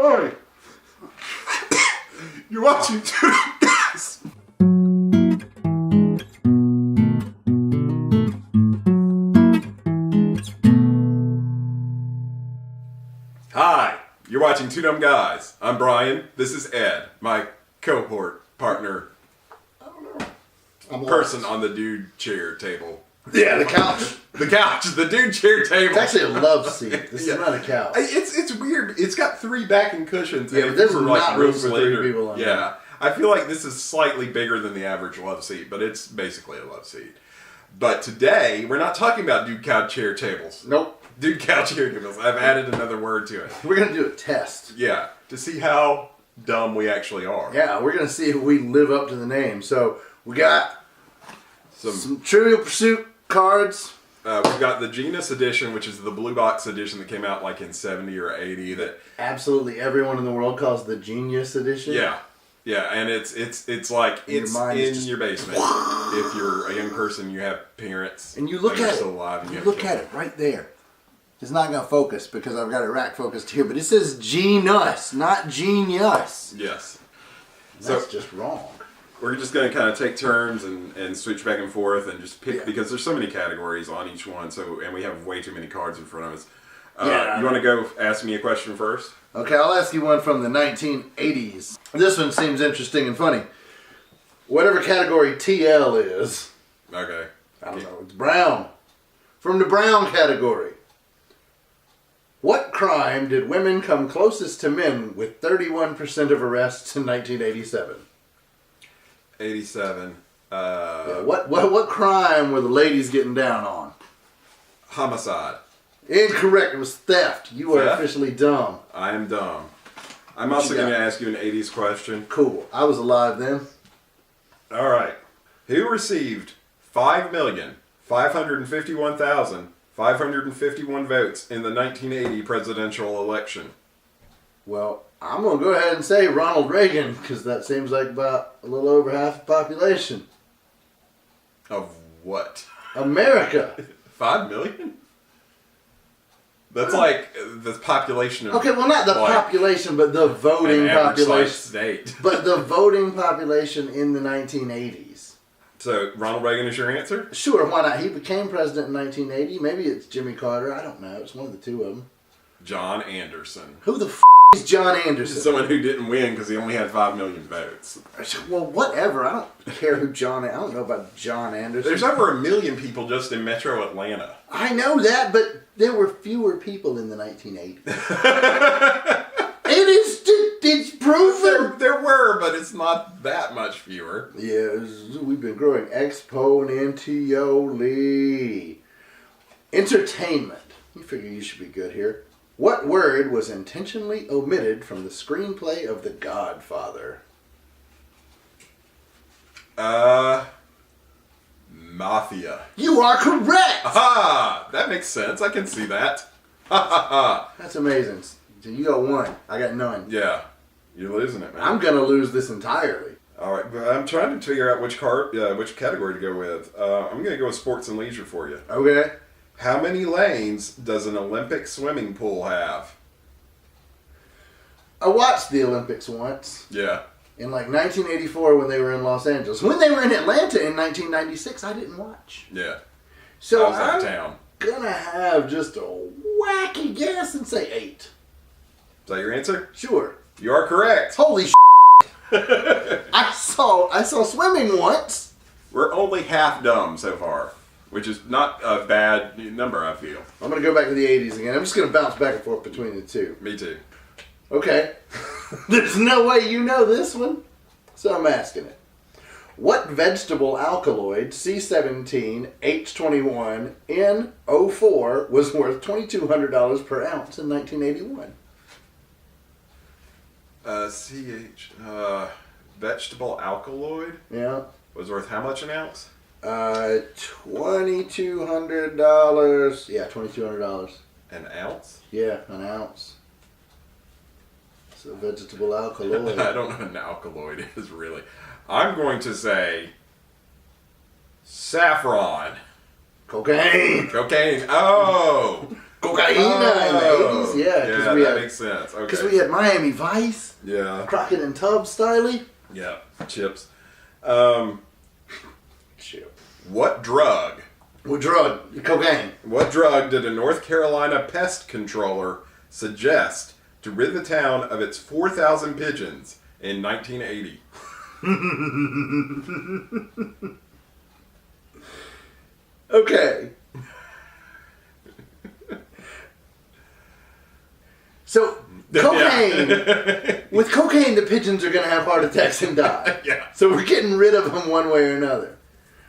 Hi. You're watching Two Guys. Hi, you're watching Two Dumb Guys. I'm Brian. This is Ed, my cohort partner. I don't know. Person on the dude chair table. Yeah, the couch. The couch, the dude chair table. It's actually a love seat. This is not a couch. It's weird. It's got 3 backing cushions. Yeah, but there's not room for 3 people on Yeah, I feel like this is slightly bigger than the average love seat, but it's basically a love seat. But today, we're not talking about dude couch chair tables. Nope. Dude couch chair tables. I've added another word to it. We're going to do a test. Yeah, to see how dumb we actually are. Yeah, we're going to see if we live up to the name. So, we got some Trivial Pursuit cards. We've got the Genus edition, which is the blue box edition that came out like in 70 or 80. That absolutely everyone in the world calls the Genius edition. Yeah, yeah, and it's like it's in your basement. If you're a young person, you have parents, and you look at it. Still alive, and you look at it right there. It's not going to focus because I've got it rack focused here, but it says Genus, not Genius. Yes, that's just wrong. We're just going to kind of take turns and switch back and forth and just pick, because there's so many categories on each one, and we have way too many cards in front of us. You want to go ask me a question first? Okay, I'll ask you one from the 1980s. This one seems interesting and funny. Whatever category TL is. Okay. I don't know. It's brown. From the brown category. What crime did women come closest to men with 31% of arrests in 1987? 87. What crime were the ladies getting down on? Homicide. Incorrect. It was theft. You are officially dumb. I am dumb. I'm also going to ask you an 80s question. Cool. I was alive then. All right. Who received 5,551,551 votes in the 1980 presidential election? Well, I'm going to go ahead and say Ronald Reagan, because that seems like about a little over half the population. Of what? America. 5 million? That's like the population of... Okay, well, not the population, but the voting population. State. But the voting population in the 1980s. So, Ronald Reagan is your answer? Sure, why not? He became president in 1980. Maybe it's Jimmy Carter. I don't know. It's one of the two of them. John Anderson. Who the is John Anderson? Someone who didn't win because he only had 5 million votes. Well, whatever. I don't care who I don't know about John Anderson. There's over 1 million people just in metro Atlanta. I know that, but there were fewer people in the 1980s. It's proven. There were, but it's not that much fewer. Yeah, we've been growing exponentially. Entertainment. You figure you should be good here. What word was intentionally omitted from the screenplay of The Godfather? Mafia. You are correct! Aha! That makes sense. I can see that. That's amazing. So you got 1. I got none. Yeah. You're losing it, man. I'm going to lose this entirely. All right, but I'm trying to figure out which category to go with. I'm going to go with sports and leisure for you. Okay. How many lanes does an Olympic swimming pool have? I watched the Olympics once. Yeah. In like 1984 when they were in Los Angeles. When they were in Atlanta in 1996, I didn't watch. Yeah. So I was out of town. Gonna have just a wacky guess and say 8. Is that your answer? Sure. You are correct. Holy I saw swimming once. We're only half dumb so far, which is not a bad number, I feel. I'm going to go back to the 80s again. I'm just going to bounce back and forth between the two. Me too. Okay. There's no way you know this one, so I'm asking it. What vegetable alkaloid C17H21N04 was worth $2,200 per ounce in 1981? Vegetable alkaloid? Yeah. Was worth how much an ounce? $2,200. Yeah, $2,200. An ounce? Yeah, an ounce. It's a vegetable alkaloid. I don't know what an alkaloid is, really. I'm going to say saffron. Cocaine. Cocaine. Oh! Cocaine in the 80s, yeah. Yeah, that makes sense. Okay. Because we had Miami Vice. Yeah. Crockett and Tubbs styly. Yeah, chips. Chip. What drug? What drug? Cocaine. What drug did a North Carolina pest controller suggest to rid the town of its 4,000 pigeons in 1980? Okay. So, cocaine. With cocaine, the pigeons are going to have heart attacks and die. Yeah. So we're getting rid of them one way or another.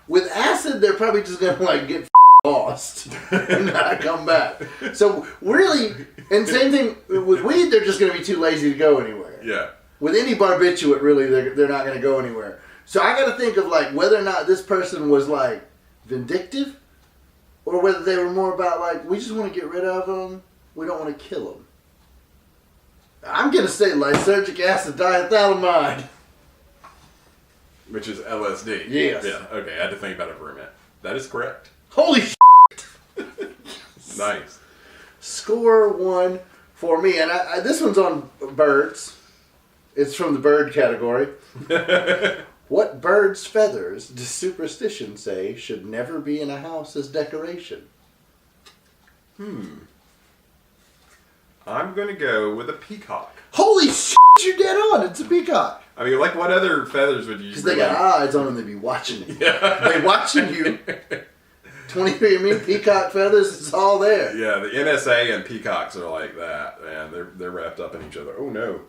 With acid, they're probably just going to like get lost and not come back. So really, and same thing with weed, they're just going to be too lazy to go anywhere. Yeah. With any barbiturate, really, they're not going to go anywhere. So I got to think of like whether or not this person was like vindictive, or whether they were more about like, we just want to get rid of them, we don't want to kill them. I'm going to say lysergic acid diethylamide. Which is LSD. Yes. Yeah, okay, I had to think about it for a minute. That is correct. Holy Nice. Score one for me. And this one's on birds. It's from the bird category. What bird's feathers does superstition say should never be in a house as decoration? I'm going to go with a peacock. Holy shit, you're dead on. It's a peacock. I mean, like, what other feathers would you... Because they got eyes on them, they be watching you. Yeah. They watching you. 23andMe peacock feathers, it's all there. Yeah, the NSA and peacocks are like that. Man, they're wrapped up in each other. Oh, no.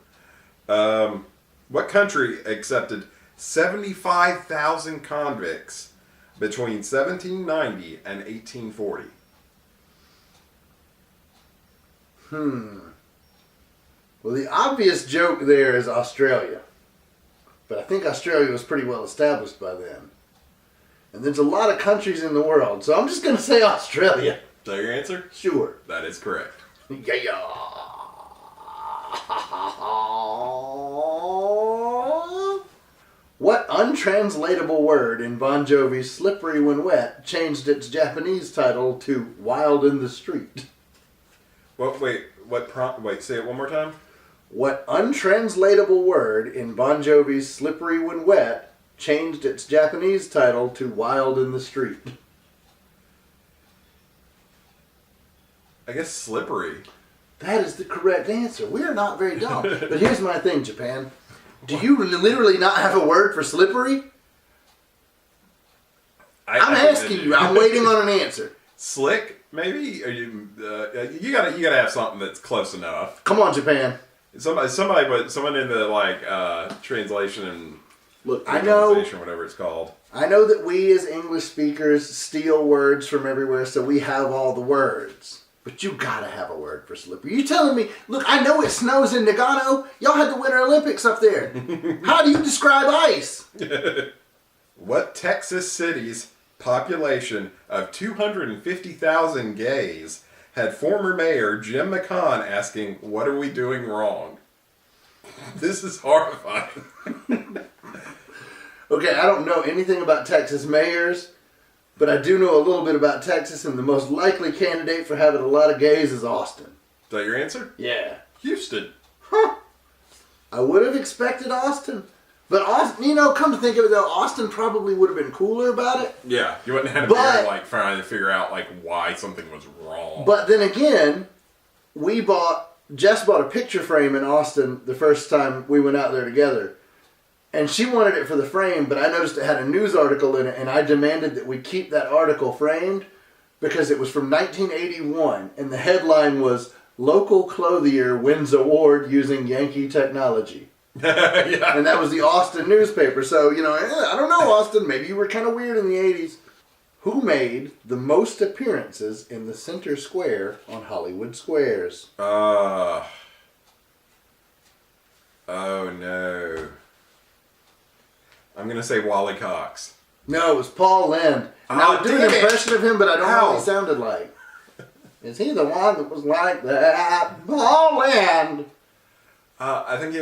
What country accepted 75,000 convicts between 1790 and 1840? Well, the obvious joke there is Australia. But I think Australia was pretty well established by then. And there's a lot of countries in the world, so I'm just going to say Australia. Is that your answer? Sure. That is correct. Yeah. What untranslatable word in Bon Jovi's Slippery When Wet changed its Japanese title to Wild in the Street? Well, wait, say it one more time? What untranslatable word in Bon Jovi's Slippery When Wet changed its Japanese title to Wild in the Street? I guess slippery. That is the correct answer. We are not very dumb. But here's my thing, Japan. Do you literally not have a word for slippery? I'm asking you. I'm waiting on an answer. Slick, maybe? Are you gotta have something that's close enough. Come on, Japan. Someone in the translation and look, I know, whatever it's called. I know that we as English speakers steal words from everywhere, so we have all the words. But you gotta have a word for slippery. You telling me? Look, I know it snows in Nagano. Y'all had the Winter Olympics up there. How do you describe ice? What Texas city's population of 250,000 gays had former mayor Jim McCann asking, "What are we doing wrong?" This is horrifying. Okay, I don't know anything about Texas mayors, but I do know a little bit about Texas, and the most likely candidate for having a lot of gays is Austin. Is that your answer? Yeah. Houston. Huh. I would have expected Austin. But Austin, come to think of it though, Austin probably would have been cooler about it. Yeah, you wouldn't have had to be trying to figure out why something was wrong. But then again, Jess bought a picture frame in Austin the first time we went out there together. And she wanted it for the frame, but I noticed it had a news article in it, and I demanded that we keep that article framed because it was from 1981, and the headline was, "Local Clothier Wins Award Using Yankee Technology." Yeah. And that was the Austin newspaper. So, I don't know, Austin, maybe you were kind of weird in the 80s. Who made the most appearances in the center square on Hollywood Squares? Oh, no. I'm going to say Wally Cox. No, it was Paul Lynde. And I would do an impression of him, but I don't know what he sounded like. Is he the one that was like that? Paul Lynde! I think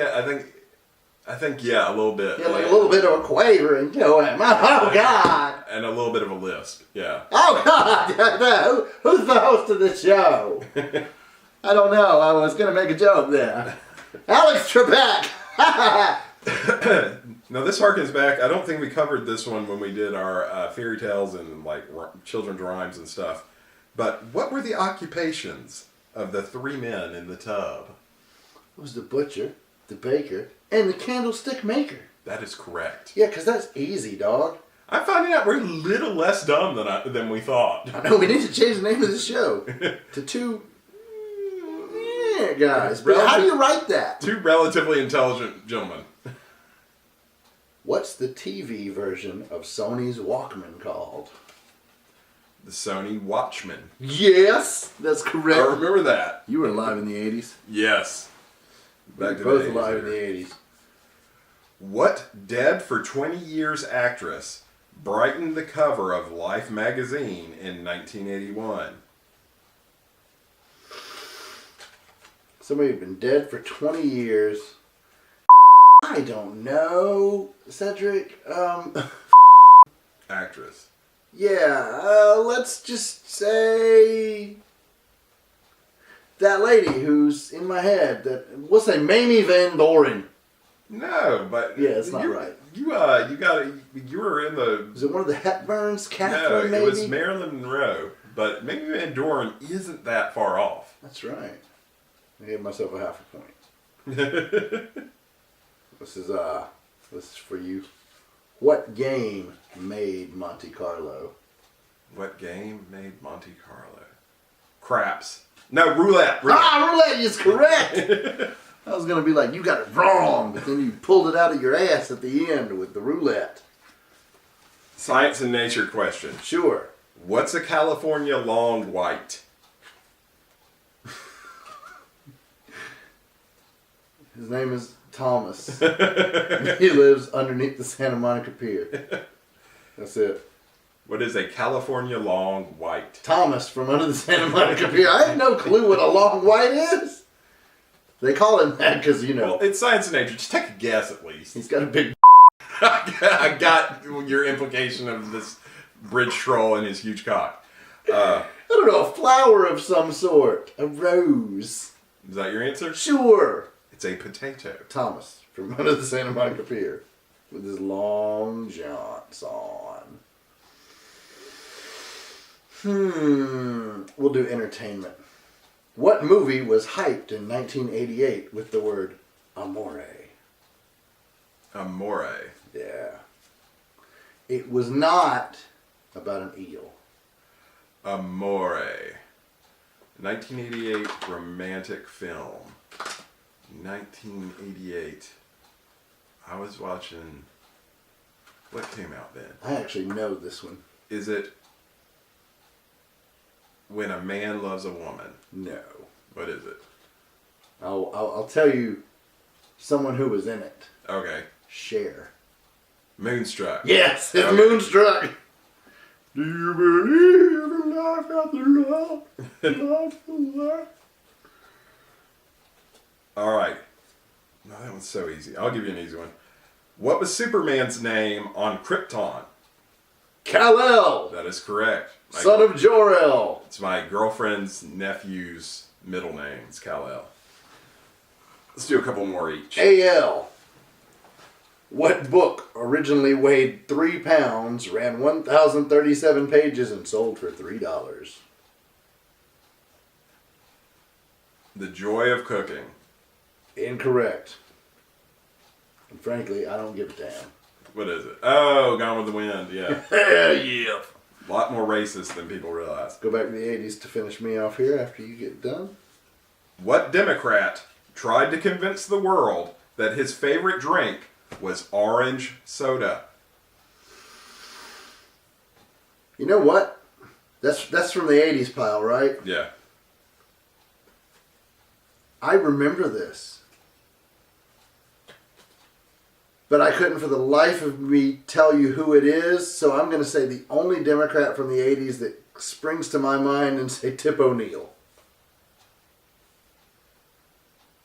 I think, yeah, a little bit. Yeah, like a little bit of a quavering. Oh, God. And a little bit of a lisp, yeah. Oh, God. Who's the host of this show? I don't know. I was going to make a joke there. Alex Trebek. Now, this harkens back. I don't think we covered this one when we did our fairy tales and like children's rhymes and stuff. But what were the occupations of the three men in the tub? It was the butcher, the baker, and the candlestick maker. That is correct. Yeah, because that's easy, dog. I'm finding out we're a little less dumb than we thought. I know, we need to change the name of the show to two guys. But how do you write that? Two relatively intelligent gentlemen. What's the TV version of Sony's Walkman called? The Sony Watchman. Yes, that's correct. I remember that. You were alive in the 80s. Yes. Back to both alive in the 80s. What dead for 20 years actress brightened the cover of Life magazine in 1981? Somebody had been dead for 20 years. I don't know, Cedric. Actress. Yeah, let's just say that lady who's in my head. We'll say Mamie Van Doren. No, but yeah, it's not right. You were in the. Was it one of the Hepburns? Catherine, no, maybe? it was Marilyn Monroe. But Mamie Van Doren isn't that far off. That's right. I gave myself a half a point. This is for you. What game made Monte Carlo? What game made Monte Carlo? Craps. No, roulette. Roulette is correct. I was going to be like, you got it wrong, but then you pulled it out of your ass at the end with the roulette. Science and nature question. Sure. What's a California long white? His name is Thomas. He lives underneath the Santa Monica Pier. That's it. What is a California long white? Thomas from under the Santa Monica Pier. I have no clue what a long white is. They call him that because, Well, it's science and nature. Just take a guess at least. He's got a big... I got your implication of this bridge troll and his huge cock. I don't know, a flower of some sort. A rose. Is that your answer? Sure. It's a potato. Thomas from under the Santa Monica Pier with his long jaunts on. We'll do entertainment. What movie was hyped in 1988 with the word amore? Amore. Yeah. It was not about an eel. Amore. 1988 romantic film. 1988. I was watching... What came out then? I actually know this one. Is it When a Man Loves a Woman? No. What is it? I'll tell you someone who was in it. Okay. Cher. Moonstruck. Yes, it's Moonstruck. Do you believe in life after love? Love after love? All right. No, that one's so easy. I'll give you an easy one. What was Superman's name on Krypton? Kal-El. That is correct. Son of Jor-El. It's my girlfriend's nephew's middle name. It's Kal-El. Let's do a couple more each. A.L. What book originally weighed 3 pounds, ran 1,037 pages, and sold for $3? The Joy of Cooking. Incorrect. And frankly, I don't give a damn. What is it? Oh, Gone with the Wind. Yeah. Hell yeah. A lot more racist than people realize. Go back to the 80s to finish me off here after you get done. What Democrat tried to convince the world that his favorite drink was orange soda? You know what? That's from the 80s, pal, right? Yeah. I remember this. But I couldn't for the life of me tell you who it is, so I'm going to say the only Democrat from the 80s that springs to my mind and say Tip O'Neill.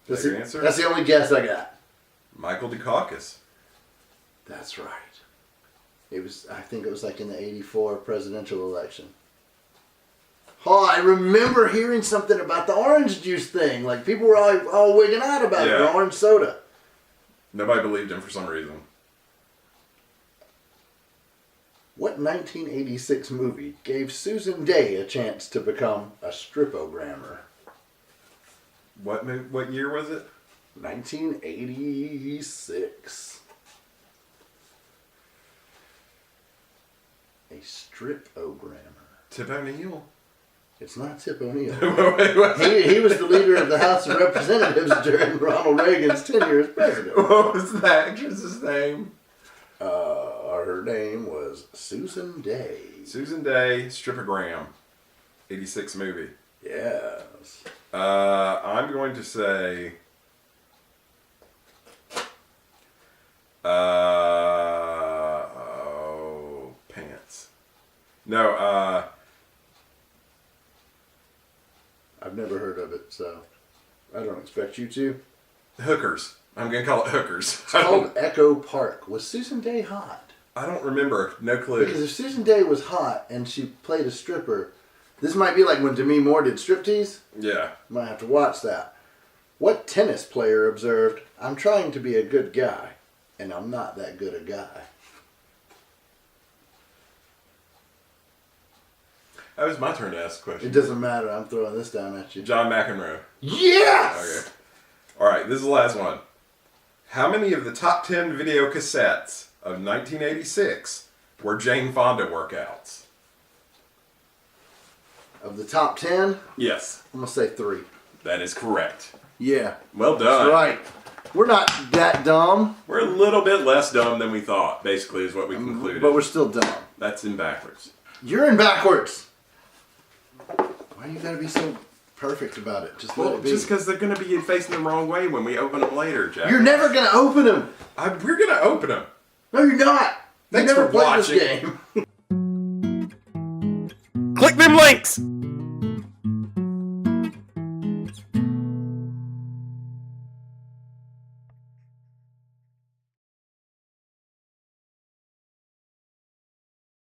Is that your answer? That's the only guess I got. Michael Dukakis. That's right. I think it was like in the 84 presidential election. Oh, I remember hearing something about the orange juice thing. Like, people were all wigging out about it, the orange soda. Nobody believed him for some reason. What 1986 movie gave Susan Day a chance to become a stripogrammer? What year was it? 1986. A stripogrammer. Tip O'Neill. It's not Tip O'Neill. Wait, he was the leader of the House of Representatives during Ronald Reagan's tenure as president. What was the actress's name? Her name was Susan Day. Susan Day, Stripogram. 86 movie. Yes. I'm going to say... pants. No, I've never heard of it, so I don't expect you to. Hookers. I'm going to call it Hookers. It's called Echo Park. Was Susan Day hot? I don't remember. No clue. Because if Susan Day was hot and she played a stripper, this might be like when Demi Moore did striptease. Yeah. Might have to watch that. What tennis player observed, "I'm trying to be a good guy, and I'm not that good a guy"? That was my turn to ask a question. It doesn't matter. I'm throwing this down at you. John McEnroe. Yes! Okay. All right, this is the last one. How many of the top 10 video cassettes of 1986 were Jane Fonda workouts? Of the top 10, Yes. I'm going to say 3. That is correct. Yeah. Well done. That's right. We're not that dumb. We're a little bit less dumb than we thought, basically, is what we concluded. But we're still dumb. That's in backwards. You're in backwards. Why you gotta be so perfect about it? Just let Well, it be. just because they're going to be facing the wrong way when we open them later, Jack. You're never gonna open them. We're going to open them. No, you're not. Thanks you never for played watching. this game. Click them links!